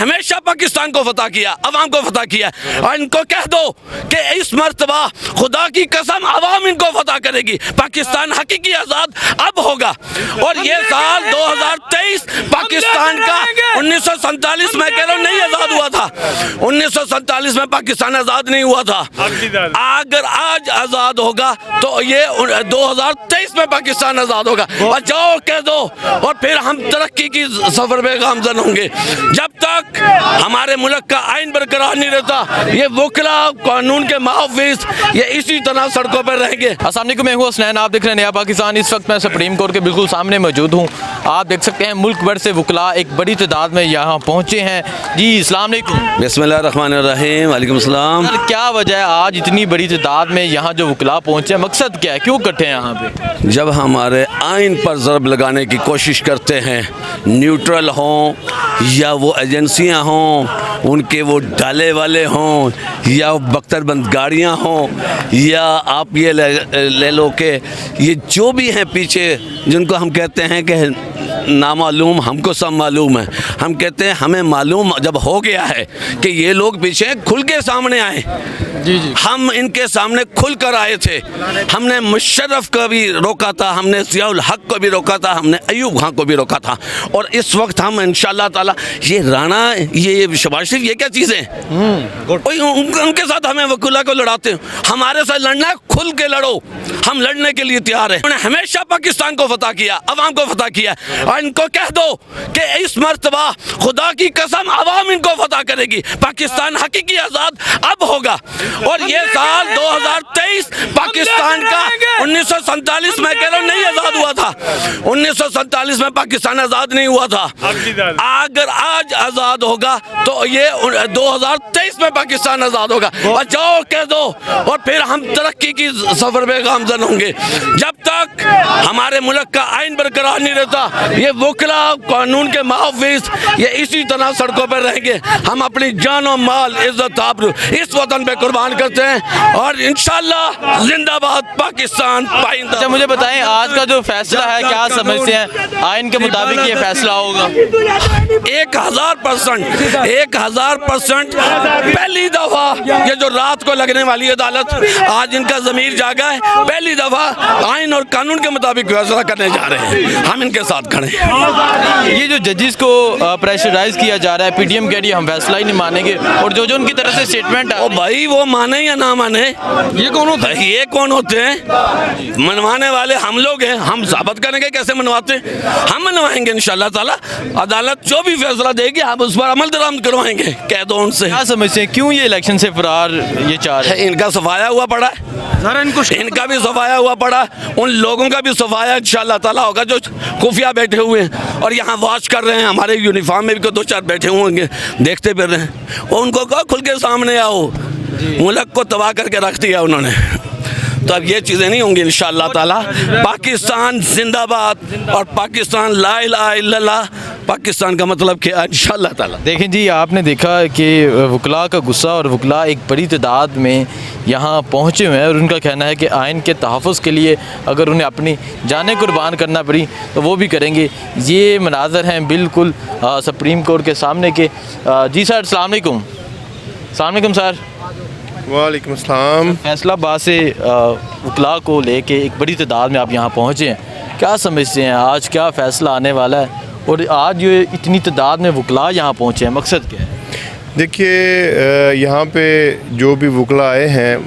हमेशा पाकिस्तान को फतह किया, अवाम को फतह किया, और इनको कह दो कि इस मर्तबा खुदा की कसम अवाम इनको फतह करेगी। पाकिस्तान हकीकी आज़ाद अब होगा। और ये साल 2023 पाकिस्तान का 1947 में कह रहा हूँ नहीं आज़ाद हुआ था, 1947 में पाकिस्तान आज़ाद नहीं हुआ था। अगर आज आज़ाद होगा तो ये 2023 में पाकिस्तान आज़ाद होगा। और जाओ कह दो, और फिर हम तरक्की की सफर पे गामजन होंगे। जब तक हमारे मुल्क का आइन बरकरार नहीं रहता, ये वकला कानून के मुहाफिज ये इसी तरह सड़कों पर रहेंगे। अस्सलाम वालेकुम, मैं हूँ हसनैन, आप देख रहे हैं नया पाकिस्तान। इस वक्त मैं सुप्रीम कोर्ट के बिल्कुल सामने मौजूद हूँ। आप देख सकते हैं मुल्क भर से वकला एक बड़ी तादाद में यहाँ पहुँचे हैं। जी अस्सलाम वालेकुम। बिस्मिल्लाहिर्रहमानिर्रहीम, वालेकुम सलाम। सर क्या वजह है आज इतनी बड़ी तादाद में यहाँ जो वकला पहुँचे, मकसद क्या है, क्यों इकट्ठे हैं यहाँ पे? जब हमारे आइन पर ज़रब लगाने की कोशिश करते हैं, न्यूट्रल हों या वो एजेंसियां हों, उनके वो डाले वाले हों या बख्तरबंद गाड़ियां हों, या आप ये ले लो कि ये जो भी हैं पीछे जिनको हम कहते हैं कि नामालूम, हमको सब मालूम है। हम कहते हैं हमें मालूम जब हो गया है कि ये लोग पीछे खुल के सामने आए। जी जी, हम इनके सामने खुल कर आए थे। हमने मुशर्रफ को भी रोका था, हमने ज़ियाउल हक को भी रोका था, हमने अयूब खां को भी रोका था। और इस वक्त हम इंशाअल्लाह ताला ये राना, ये शहबाज शरीफ, ये क्या चीज़ें उनके साथ हमें वकला को लड़ाते हैं। हमारे साथ लड़ना है, खुल के लड़ो, हम लड़ने के लिए तैयार हैं। उन्होंने हमेशा पाकिस्तान को फतह किया, अवाम को फतह किया, और इनको कह दो कि इस मर्तबा खुदा की कसम अवाम इनको फतह करेगी। पाकिस्तान हकीकी आज़ाद अब होगा। और ये साल 2023 पाकिस्तान का 1947 में कह रहा हूँ नहीं आज़ाद हुआ था, 1947 में पाकिस्तान आज़ाद नहीं हुआ था। अगर आज आज़ाद होगा तो ये 2023 में पाकिस्तान आज़ाद होगा। और जाओ कह दो, और फिर हम तरक्की की सफर पे गामजन होंगे। जब तक हमारे मुल्क का आइन बरकरार नहीं रहता, ये वकला कानून के मुहाफिज ये इसी तरह सड़कों पर रहेंगे। हम अपनी जान और माल, इज्जत आबरू इस वतन पे कुर्बान करते हैं, और इंशाअल्लाह जिंदाबाद पाकिस्तान पाइंदा। अच्छा मुझे बताएं, आज का जो फैसला है क्या समझते हैं, आइन के मुताबिक ये फैसला होगा? 1000% पहली दफा ये जो रात को लगने वाली अदालत, आज इनका ज़मीर जागा है। पहली दफा आइन और कानून के मुताबिक फैसला करने जा रहे हैं, हम इनके साथ खड़े हैं। ये जो जजेस को प्रेशराइज किया जा रहा है, पीडीएम कह रही है हम फैसला ही नहीं मानेंगे, और जो उनकी तरफ से स्टेटमेंट है, भाई वो माने या ना माने, ये कौन होते हैं? ये कौन होते हैं? मनवाने वाले हम लोग हैं। हम साबित करेंगे कैसे मनवाते हैं, हम मनवाएंगे इंशाअल्लाह ताला। अदालत जो भी फैसला देगी हम उस पर अमल दरामद करवाएंगे। कह दो उनसे। क्या समझते हैं क्यों ये इलेक्शन से फरार ये चाह रहे हैं? इनका सफाया हुआ पड़ा है, इनका भी सफाया हुआ पड़ा, उन लोगों का भी सफाया इंशाअल्लाह ताला होगा जो खुफिया बैठे हुए हैं और यहाँ वॉच कर रहे हैं। हमारे यूनिफॉर्म में भी 2-4 बैठे हुए होंगे, देखते फिर रहे हैं। और उनको कहो खुल के सामने आओ, मुल्क को तबाह करके रख दिया उन्होंने। तो अब ये चीज़ें नहीं होंगी इंशाअल्लाह ताला। पाकिस्तान जिंदाबाद, और पाकिस्तान ला इलाहा इल्लल्लाह, पाकिस्तान का मतलब क्या इंशाअल्लाह ताला। देखें जी, आपने देखा कि वकला का गुस्सा, और वकला एक बड़ी तादाद में यहाँ पहुँचे हुए हैं, और उनका कहना है कि आइन के तहफ़्फ़ुज़ के लिए अगर उन्हें अपनी जानें कुर्बान करना पड़ी तो वो भी करेंगे। ये मनाज़र हैं बिल्कुल सुप्रीम कोर्ट के सामने के। जी सर अस्सलाम वालेकुम। अस्सलाम वालेकुम सर। वालेकुम अस्सलाम। फैसलाबाद से वकला को लेके एक बड़ी तादाद में आप यहाँ पहुँचे हैं, क्या समझते हैं आज क्या फ़ैसला आने वाला है, और आज ये इतनी तादाद में वकला यहाँ पहुँचे हैं, मकसद क्या है? देखिए, यहाँ पे जो भी वकला आए हैं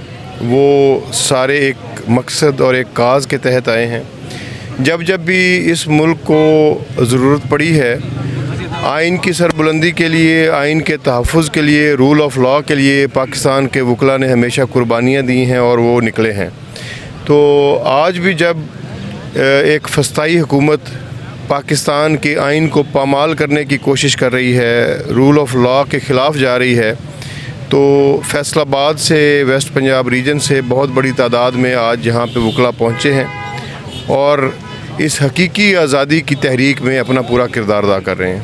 वो सारे एक मकसद और एक काज के तहत आए हैं। जब जब भी इस मुल्क को ज़रूरत पड़ी है आइन की सरबुलंदी के लिए, आइन के तहफ़्फ़ुज़ के लिए, रूल ऑफ लॉ के लिए, पाकिस्तान के वकला ने हमेशा कुर्बानियाँ दी हैं और वो निकले हैं। तो आज भी जब एक फस्ताई हुकूमत पाकिस्तान के आइन को पामाल करने की कोशिश कर रही है, रूल ऑफ लॉ के ख़िलाफ़ जा रही है, तो फैसलाबाद से, वेस्ट पंजाब रीजन से बहुत बड़ी तादाद में आज यहाँ पे वकला पहुँचे हैं और इस हकीकी आज़ादी की तहरीक में अपना पूरा किरदार अदा कर रहे हैं।